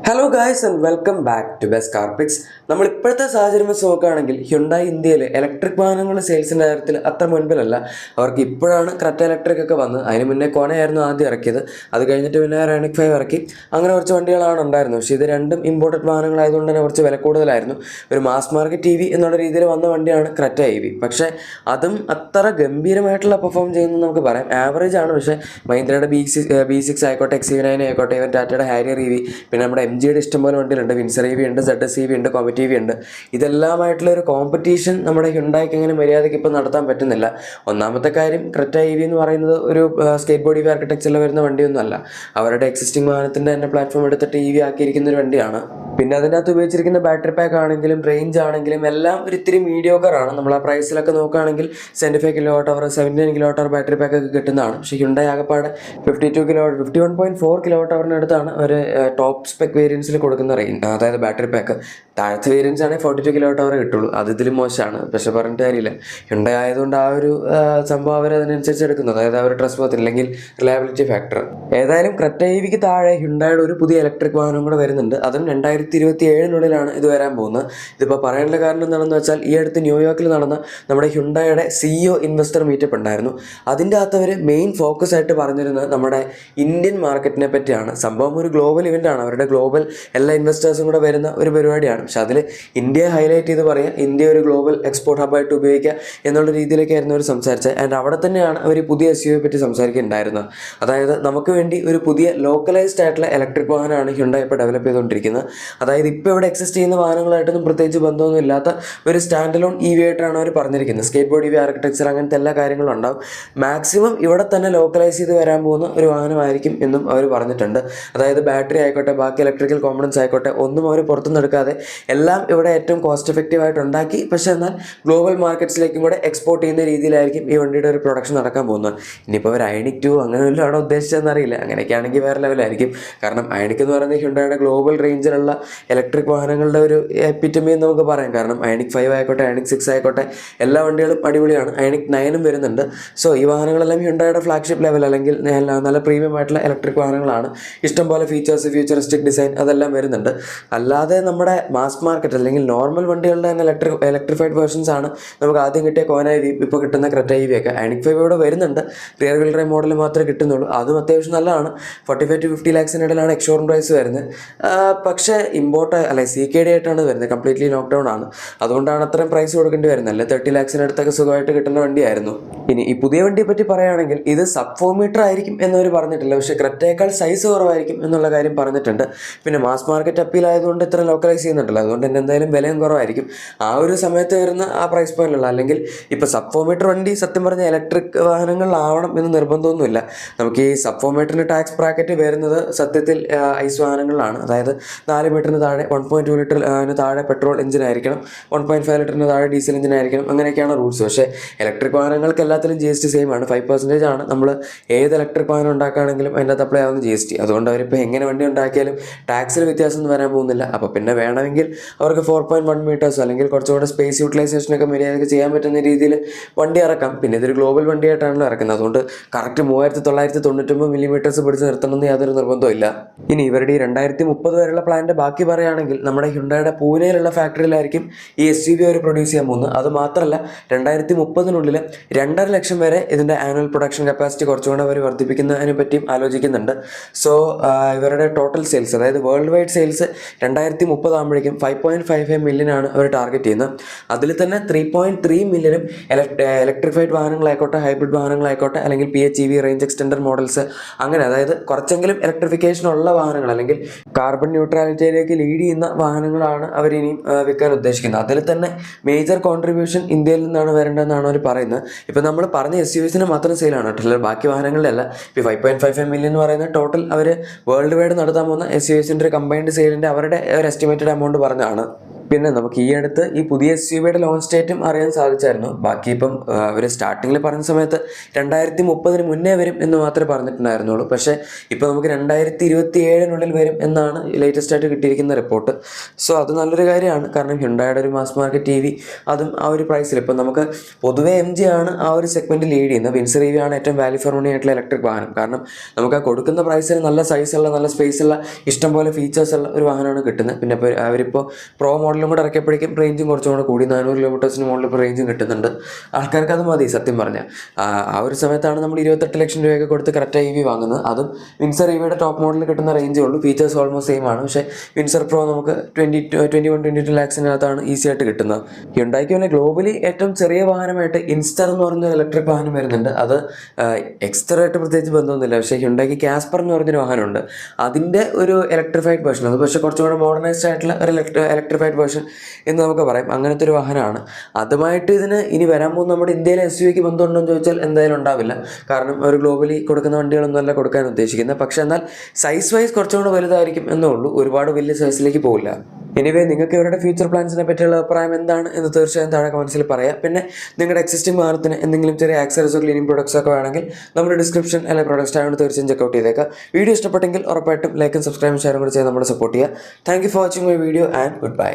Hello guys and welcome back to best car picks. നമ്മൾ ഇപ്പോഴത്തെ സാഹചര്യം വെച്ച് നോക്കുകയാണെങ്കിൽ ഹ്യുണ്ടായി ഇന്ത്യയിൽ ഇലക്ട്രിക് വാഹനങ്ങളുടെ സെയിൽസിൻ്റെ കാര്യത്തിൽ അത്ര മുൻപിലല്ല. അവർക്ക് ഇപ്പോഴാണ് ക്രെറ്റ ഇലക്ട്രിക് ഒക്കെ വന്ന്, അതിന് മുന്നേ കോണയായിരുന്നു ആദ്യം ഇറക്കിയത്. അത് കഴിഞ്ഞിട്ട് പിന്നെ റൈനിക് 5 ഇറക്കി. അങ്ങനെ കുറച്ച് വണ്ടികളാണ് ഉണ്ടായിരുന്നത്. പക്ഷേ ഇത് രണ്ടും ഇമ്പോർട്ടഡ് വാഹനങ്ങളായതുകൊണ്ട് തന്നെ കുറച്ച് വില കൂടുതലായിരുന്നു. ഒരു മാസ് മാർക്കറ്റ് EV എന്നുള്ള രീതിയിൽ വന്ന വണ്ടിയാണ് ക്രെറ്റ EV. പക്ഷേ അതും അത്ര ഗംഭീരമായിട്ടുള്ള പെർഫോം ചെയ്യുന്നത് നമുക്ക് പറയാം. ആവറേജ് ആണ്. പക്ഷേ മഹീന്ദ്രയുടെ B6 ആയിക്കോട്ടെ, XUV9 ആയിക്കോട്ടെ, ഇവൻ ടാറ്റയുടെ ഹാരിയർ EV, പിന്നെ നമ്മുടെ MGയുടെ ഇഷ്ടംപോലെ വണ്ടികളുണ്ട്. വിൻസർ EV ഉണ്ട്, ZS EV ഉണ്ട്, കോമറ്റ് EV ഉണ്ട്. ഇതെല്ലാമായിട്ടുള്ള ഒരു കോമ്പറ്റീഷൻ നമ്മുടെ ഹ്യുണ്ടായിക്ക് അങ്ങനെ മര്യാദയ്ക്ക് ഇപ്പോൾ നടത്താൻ പറ്റുന്നില്ല. ഒന്നാമത്തെ കാര്യം, ക്രെറ്റ EV എന്ന് പറയുന്നത് ഒരു സ്കേറ്റ് ബോർഡ് EV ആർക്കിടെക്ചറിൽ വരുന്ന വണ്ടിയൊന്നും അല്ല. അവരുടെ എക്സിസ്റ്റിംഗ് വാഹനത്തിൻ്റെ തന്നെ പ്ലാറ്റ്ഫോം എടുത്തിട്ട് EV ആക്കിയിരിക്കുന്ന ഒരു വണ്ടിയാണ്. പിന്നെ അതിൻ്റെ അകത്ത് ഉപയോഗിച്ചിരിക്കുന്ന ബാറ്ററി പാക്ക് ആണെങ്കിലും റേഞ്ച് ആണെങ്കിലും എല്ലാം ഒരു ഇത്തിരി മീഡിയോക്കറാണ്. നമ്മൾ ആ പ്രൈസിലൊക്കെ നോക്കുകയാണെങ്കിൽ 75 kWh 79 kWh ബാറ്ററി പാക്ക് ഒക്കെ കിട്ടുന്നതാണ്. പക്ഷേ ഹ്യുണ്ടായി ആകെപ്പാടെ 51.4 kWh അടുത്താണ് ഒരു ടോപ്പ് സ്പെക് വേരിയൻസിൽ കൊടുക്കുന്ന റേഞ്ച്, അതായത് ബാറ്ററി പാക്ക്. താഴത്തെ വേരിയൻസ് ആണെങ്കിൽ 42 kWh കിട്ടുള്ളൂ. അത് ഇതിലും മോശമാണ്. പക്ഷേ പറഞ്ഞിട്ട് കാര്യമില്ല, ഹ്യുണ്ടായി ആയതുകൊണ്ട് ആ ഒരു സംഭവം അവർ അതിനനുസരിച്ച് എടുക്കുന്നത്, അതായത് ആ ഒരു ട്രസ്റ്റ് വർത്ത് അല്ലെങ്കിൽ റിലയബിലിറ്റി ഫാക്ടർ. ഏതായാലും ക്രെറ്റ EVക്ക് താഴെ ഹ്യുണ്ടായുടെ ഒരു പുതിയ ഇലക്ട്രിക് വാഹനം കൂടെ വരുന്നുണ്ട്. അതും 2027 ഇത് വരാൻ പോകുന്നത്. ഇതിപ്പോൾ പറയാനുള്ള കാരണം എന്താണെന്ന് വെച്ചാൽ, ഈ അടുത്ത് ന്യൂയോർക്കിൽ നടന്ന നമ്മുടെ ഹ്യുണ്ടായുടെ CEO ഇൻവെസ്റ്റർ മീറ്റപ്പ് ഉണ്ടായിരുന്നു. അതിൻ്റെ അകത്ത് അവർ മെയിൻ ഫോക്കസ് ആയിട്ട് പറഞ്ഞിരുന്നത് നമ്മുടെ ഇന്ത്യൻ മാർക്കറ്റിനെ പറ്റിയാണ്. സംഭവം ഒരു ഗ്ലോബൽ ഇവൻ്റ് ആണ്. അവരുടെ ഗ്ലോബൽ എല്ലാ ഇൻവെസ്റ്റേഴ്സും കൂടെ വരുന്ന ഒരു പരിപാടിയാണ്. പക്ഷെ അതിൽ ഇന്ത്യയെ ഹൈലൈറ്റ് ചെയ്ത് പറയുക, ഇന്ത്യ ഒരു ഗ്ലോബൽ എക്സ്പോർട്ട് ഹബ്ബായിട്ട് ഉപയോഗിക്കുക എന്നുള്ള രീതിയിലേക്കായിരുന്നു അവർ സംസാരിച്ചത്. ആൻഡ് അവിടെ തന്നെയാണ് അവർ പുതിയ SUV പറ്റി സംസാരിക്കുന്നുണ്ടായിരുന്നത്. അതായത് നമുക്ക് വേണ്ടി ഒരു പുതിയ ലോക്കലൈസ്ഡ് ആയിട്ടുള്ള ഇലക്ട്രിക് വാഹനമാണ് ഹ്യുണ്ടായി ഇപ്പോൾ ഡെവലപ്പ് ചെയ്തുകൊണ്ടിരിക്കുന്നത്. അതായത് ഇപ്പോൾ ഇവിടെ എക്സിസ്റ്റ് ചെയ്യുന്ന വാഹനങ്ങളായിട്ടൊന്നും പ്രത്യേകിച്ച് ബന്ധമൊന്നും ഇല്ലാത്ത ഒരു സ്റ്റാൻഡ് അലോൺ EV ആയിട്ടാണ് അവർ പറഞ്ഞിരിക്കുന്നത്. സ്കേറ്റ് ബോർഡ് EV ആർക്കിടെക്ചർ അങ്ങനത്തെ എല്ലാ കാര്യങ്ങളും ഉണ്ടാവും. മാക്സിമം ഇവിടെ തന്നെ ലോക്കലൈസ് ചെയ്ത് വരാൻ പോകുന്ന ഒരു വാഹനമായിരിക്കും എന്നും അവർ പറഞ്ഞിട്ടുണ്ട്. അതായത് ബാറ്ററി ആയിക്കോട്ടെ, ബാക്കി ഇലക്ട്രിക്കൽ കോമ്പണൻസ് ആയിക്കോട്ടെ, ഒന്നും അവർ പുറത്തുനിന്ന് എടുക്കാതെ എല്ലാം ഇവിടെ ഏറ്റവും കോസ്റ്റ് എഫക്റ്റീവ് ആയിട്ട് ഉണ്ടാക്കി, പക്ഷേ എന്നാൽ ഗ്ലോബൽ മാർക്കറ്റ്സിലേക്കും കൂടെ എക്സ്പോർട്ട് ചെയ്യുന്ന രീതിയിലായിരിക്കും ഈ വണ്ടിയുടെ ഒരു പ്രൊഡക്ഷൻ നടക്കാൻ പോകുന്നത്. ഇനിയിപ്പോൾ അവർ ഐനിക് 2 അങ്ങനെ വല്ലതും ഉദ്ദേശിച്ചതെന്ന് അറിയില്ല. അങ്ങനെയൊക്കെ ആണെങ്കിൽ വേറെ ലെവലായിരിക്കും. കാരണം ഐനിക് എന്ന് പറയുന്നത് ഹ്യുണ്ടായുടെ ഗ്ലോബൽ റേഞ്ചിലുള്ള ഇലക്ട്രിക് വാഹനങ്ങളുടെ ഒരു എപ്പിറ്റമി എന്ന് നമുക്ക് പറയാം. കാരണം ഐനിക് 5 ആയിക്കോട്ടെ, ഐനിക് 6 ആയിക്കോട്ടെ, എല്ലാ വണ്ടികളും അടിപൊളിയാണ്. ഐനിക് 9 വരുന്നുണ്ട്. സോ ഈ വാഹനങ്ങളെല്ലാം ഹ്യുണ്ടായുടെ ഫ്ലാഗ്ഷിപ്പ് ലെവൽ അല്ലെങ്കിൽ നല്ല പ്രീമിയം ആയിട്ടുള്ള ഇലക്ട്രിക് വാഹനങ്ങളാണ്. ഇഷ്ടംപോലെ ഫീച്ചേഴ്സ്, ഫ്യൂച്ചറിസ്റ്റിക് ഡിസൈൻ അതെല്ലാം വരുന്നുണ്ട്. അല്ലാതെ നമ്മുടെ മാസ് മാർക്കറ്റ് അല്ലെങ്കിൽ നോർമൽ വണ്ടികളുടെ തന്നെ ഇലക്ട്രിഫൈഡ് വേർഷൻസ് ആണ് നമുക്ക് ആദ്യം കിട്ടിയ കോന EV, ഇപ്പോൾ കിട്ടുന്ന ക്രെറ്റ EV ഒക്കെ. ഐനിക് 5 ഇവിടെ വരുന്നുണ്ട്. റിയർ വീൽ ഡ്രൈവ് മോഡൽ മാത്രമേ കിട്ടുന്നുള്ളൂ. അതും അത്യാവശ്യം നല്ലതാണ്. 45 to 50 lakhs ഇടയിലാണ് എക്സ്ഷോറൂം പ്രൈസ് വരുന്നത്. പക്ഷേ ഇമ്പോർട്ട് അല്ലെ CKD ആയിട്ടാണ് വരുന്നത്. കംപ്ലീറ്റ്ലി ലോക്ക്ഡൗൺ ആണ്. അതുകൊണ്ടാണ് അത്രയും പ്രൈസ് കൊടുക്കേണ്ടി വരുന്നത്. അല്ലെ 30 lakhs അടുത്തൊക്കെ സുഖമായിട്ട് കിട്ടുന്ന വണ്ടിയായിരുന്നു. ഇനി ഈ പുതിയ വണ്ടിയെ പറ്റി പറയുകയാണെങ്കിൽ ഇത് സബ് 4 മീറ്റർ ആയിരിക്കും എന്നവർ പറഞ്ഞിട്ടില്ല. പക്ഷേ ക്രെറ്റയേക്കാൾ സൈസ് കുറവായിരിക്കും എന്നുള്ള കാര്യം പറഞ്ഞിട്ടുണ്ട്. പിന്നെ മാസ് മാർക്കറ്റ് അപ്പീൽ ആയതുകൊണ്ട് ഇത്ര ലോക്കലൈസ് ചെയ്യുന്നുണ്ടല്ലോ, അതുകൊണ്ട് തന്നെ എന്തായാലും വിലയും കുറവായിരിക്കും. ആ ഒരു സമയത്ത് വരുന്ന ആ പ്രൈസ് പോയിന്റിലുള്ള, അല്ലെങ്കിൽ ഇപ്പോൾ സബ് 4 മീറ്റർ വണ്ടി സത്യം പറഞ്ഞ ഇലക്ട്രിക് വാഹനങ്ങളിലാവണം എന്ന് നിർബന്ധമൊന്നുമില്ല. നമുക്ക് ഈ സബ് 4 മീറ്ററിന് ടാക്സ് ബ്രാക്കറ്റ് വരുന്നത് സത്യത്തിൽ ഐസ് വാഹനങ്ങളിലാണ്. അതായത് 4 മീറ്ററിന് താഴെ 1.2 ലിറ്ററിന് താഴെ പെട്രോൾ എഞ്ചിൻ ആയിരിക്കണം, 1.5 ലിറ്ററിന് താഴെ ഡീസൽ എഞ്ചിൻ ആയിരിക്കണം. അങ്ങനെയൊക്കെയാണ് റൂൾസ്. പക്ഷേ ഇലക്ട്രിക് വാഹനങ്ങൾക്ക് എല്ലാത്തിലും GST സെയിം ആണ്. 5% ആണ് നമ്മൾ ഏത് ഇലക്ട്രിക് വാഹനം ഉണ്ടാക്കുകയാണെങ്കിലും അതിൻ്റെ അകത്ത് അപ്ലൈ ആവുന്ന GST. അതുകൊണ്ട് അവരിപ്പോൾ എങ്ങനെ വണ്ടി ഉണ്ടാക്കിയാലും ടാക്സിൽ വ്യത്യാസമൊന്നും വരാൻ പോകുന്നില്ല. അപ്പോൾ പിന്നെ വേണമെങ്കിൽ അവർക്ക് 4.1 മീറ്റേഴ്സ് അല്ലെങ്കിൽ കുറച്ചുകൂടെ സ്പേസ് യൂട്ടിലൈസേഷനൊക്കെ മര്യാദയ്ക്ക് ചെയ്യാൻ പറ്റുന്ന രീതിയിൽ വണ്ടി ഇറക്കാം. പിന്നെ ഇതൊരു ഗ്ലോബൽ വണ്ടിയായിട്ടാണല്ലോ ഇറക്കുന്നത്. അതുകൊണ്ട് കറക്റ്റ് 3999 മില്ലിമീറ്റേഴ്സ് പിടിച്ച് നിർത്തണമെന്ന് യാതൊരു നിർബന്ധമില്ല. ഇനി ഇവരുടെ ഈ 2030 വരെയുള്ള പ്ലാൻ്റെ ബാക്കി പറയുകയാണെങ്കിൽ നമ്മുടെ ഹ്യുണ്ടായുടെ പൂനെയിലുള്ള ഫാക്ടറിയിലായിരിക്കും ഈ SUV അവർ പ്രൊഡ്യൂസ് ചെയ്യാൻ പോകുന്നത്. അതുമാത്രമല്ല 2030 2.5 ലക്ഷം വരെ ഇതിൻ്റെ ആനുവൽ പ്രൊഡക്ഷൻ കപ്പാസിറ്റി കുറച്ചുകൂടെ അവർ വർദ്ധിപ്പിക്കുന്നതിനെ പറ്റിയും ആലോചിക്കുന്നുണ്ട്. സോ ഇവരുടെ ടോട്ടൽ സെയിൽസ്, അതായത് വേൾഡ് വൈഡ് സെയിൽസ് 2030 ആകുമ്പോഴേക്കും 5.55 മില്യൺ ആണ് അവർ ടാർഗറ്റ് ചെയ്യുന്നത്. അതിൽ തന്നെ 3.3 മില്യനും ഇലക്ട്രിഫൈഡ് വാഹനങ്ങളായിക്കോട്ടെ, ഹൈബ്രിഡ് വാഹനങ്ങളായിക്കോട്ടെ, അല്ലെങ്കിൽ PHEV റേഞ്ച് എക്സ്റ്റൻഡർ മോഡൽസ്, അങ്ങനെ അതായത് കുറച്ചെങ്കിലും ഇലക്ട്രിഫിക്കേഷൻ ഉള്ള വാഹനങ്ങൾ അല്ലെങ്കിൽ കാർബൺ ന്യൂട്രാലിറ്റിയിലേക്ക് ലീഡ് ചെയ്യുന്ന വാഹനങ്ങളാണ് അവർ ഇനിയും വിൽക്കാൻ ഉദ്ദേശിക്കുന്നത്. അതിൽ തന്നെ മേജർ കോൺട്രിബ്യൂഷൻ ഇന്ത്യയിൽ നിന്നാണ് വരേണ്ടതെന്നാണ് അവർ പറയുന്നത്. ഇപ്പോൾ നമ്മൾ പറഞ്ഞ SUVസിന് മാത്രം സെയിലാണ് കേട്ടോ, ബാക്കി വാഹനങ്ങളുടെ അല്ല. ഇപ്പോൾ 5.55 മില്യൺ എന്ന് പറയുന്ന ടോട്ടൽ അവർ വേൾഡ് വൈഡ് നടത്താൻ പോകുന്ന SUVസിൻ്റെ ഒരു കമ്പൈൻഡ് സെയിലിൻ്റെ അവരുടെ ഒരു എസ്റ്റിമേറ്റഡ് എമൗണ്ട് പറഞ്ഞതാണ്. പിന്നെ നമുക്ക് ഈ അടുത്ത് ഈ പുതിയ SUV-യുടെ ലോഞ്ച് ഡേറ്റും അറിയാൻ സാധിച്ചായിരുന്നു. ബാക്കി ഇപ്പം അവർ സ്റ്റാർട്ടിങ്ങിൽ പറഞ്ഞ സമയത്ത് 2030 മുന്നേ വരും എന്ന് മാത്രമേ പറഞ്ഞിട്ടുണ്ടായിരുന്നുള്ളൂ. പക്ഷേ ഇപ്പോൾ നമുക്ക് 2027 വരും എന്നാണ് ലേറ്റസ്റ്റ് ആയിട്ട് കിട്ടിയിരിക്കുന്ന റിപ്പോർട്ട്. സോ അത് നല്ലൊരു കാര്യമാണ്. കാരണം ഹ്യുണ്ടായുടെ ഒരു മാസ് മാർക്കറ്റ് EV, അതും ആ ഒരു പ്രൈസിൽ. ഇപ്പം നമുക്ക് പൊതുവേ MG ആണ് ആ ഒരു സെഗ്മെൻറ്റ് ലീഡ് ചെയ്യുന്നത്. വിൻസർ EV ആണ് ഏറ്റവും വാല്യൂ ഫോർ മണി ആയിട്ടുള്ള ഇലക്ട്രിക് വാഹനം. കാരണം നമുക്ക് ആ കൊടുക്കുന്ന പ്രൈസിൽ നല്ല സൈസുള്ള, നല്ല സ്പേസുള്ള, ഇഷ്ടംപോലെ ഫീച്ചേഴ്സുള്ള ഒരു വാഹനമാണ് കിട്ടുന്നത്. പിന്നെ ഇപ്പോൾ അവരിപ്പോൾ പ്രോ മോഡലും കൂടെ ഇറക്കിയപ്പോഴേക്കും റേഞ്ചും കുറച്ചും കൂടെ കൂടി 400 കിലോമീറ്റേഴ്സിന് മുകളിൽ ഇപ്പോൾ റേഞ്ചും കിട്ടുന്നുണ്ട്. ആൾക്കാർക്ക് അത് മതി സത്യം പറഞ്ഞാൽ. ആ ഒരു സമയത്താണ് നമ്മൾ 28 ലക്ഷം രൂപയൊക്കെ കൊടുത്ത് ക്രെറ്റ EV വാങ്ങുന്നത്. അതും വിൻസർ EVയുടെ ടോപ്പ് മോഡലിൽ കിട്ടുന്ന റേഞ്ചേ ഉള്ളൂ. ഫീച്ചേഴ്സ് ഓൾമോസ്റ്റ് സെയിം ആണ്. പക്ഷേ വിൻസർ പ്രോ നമുക്ക് 21-22 ലാക്സിനകത്താണ് ഈസി ആയിട്ട് കിട്ടുന്നത്. ഹ്യുണ്ടായിക്ക് പിന്നെ ഗ്ലോബലി ഏറ്റവും ചെറിയ വാഹനമായിട്ട് ഇൻസ്റ്റർ എന്ന് പറഞ്ഞ ഇലക്ട്രിക് വാഹനം വരുന്നുണ്ട്. അത് എക്സ്റ്ററായിട്ട് പ്രത്യേകിച്ച് ബന്ധമൊന്നുമില്ല. പക്ഷേ ഹ്യുണ്ടായിക്ക് കാസ്പർ എന്ന് പറഞ്ഞൊരു വാഹനമുണ്ട്. അതിൻ്റെ ഒരു ഇലക്ട്രിഫൈഡ് വേർഷൻ, അത് പക്ഷേ കുറച്ചും കൂടെ മോഡേണൈസ്ഡ് ആയിട്ടുള്ള ഒരു ഇലക്ട്രിഫൈഡ് വേർഷൻ എന്ന് നമുക്ക് പറയാം. അങ്ങനത്തെ ഒരു വാഹനമാണ്. അതുമായിട്ട് ഇതിന് ഇനി വരാൻ പോകുന്ന നമ്മുടെ ഇന്ത്യയിലെ SUVക്ക് ബന്ധമുണ്ടോ എന്ന് ചോദിച്ചാൽ എന്തായാലും ഉണ്ടാവില്ല. കാരണം അവർ ഗ്ലോബലി കൊടുക്കുന്ന വണ്ടികളൊന്നുമല്ല കൊടുക്കാൻ ഉദ്ദേശിക്കുന്നത്. പക്ഷേ എന്നാൽ സൈസ് വൈസ് കുറച്ചും കൂടെ വലുതായിരിക്കും എന്നേ ഉള്ളൂ. ഒരുപാട് വലിയ സൈസിലേക്ക് പോകില്ല. എനിവേ, നിങ്ങൾക്ക് ഇവരുടെ ഫ്യൂച്ചർ പ്ലാൻസിനെ പറ്റിയുള്ള അഭിപ്രായം എന്താണ് എന്ന് തീർച്ചയായും താഴെ കമൻസിൽ പറയാം. പിന്നെ നിങ്ങളുടെ എക്സിസ്റ്റിംഗ് വാഹനത്തിന് എന്തെങ്കിലും ചെറിയ ആക്സറീസോ ക്ലീനിങ് പ്രൊഡക്ട്സോ ഒക്കെ വേണമെങ്കിൽ നമ്മുടെ ഡിസ്ക്രിപ്ഷൻ അല്ലെങ്കിൽ പ്രൊഡക്ട്സ് ആയതുകൊണ്ട് തീർച്ചയായും ചെക്കൗട്ട് ചെയ്തേക്കാം. വീഡിയോ ഇഷ്ടപ്പെട്ടെങ്കിൽ ഉറപ്പായിട്ടും ലൈക്കും സബ്സ്ക്രൈബും ഷെയറും കൂടി ചെയ്ത് നമ്മളെ സപ്പോർട്ട് ചെയ്യുക. Thank you for watching my video and good bye.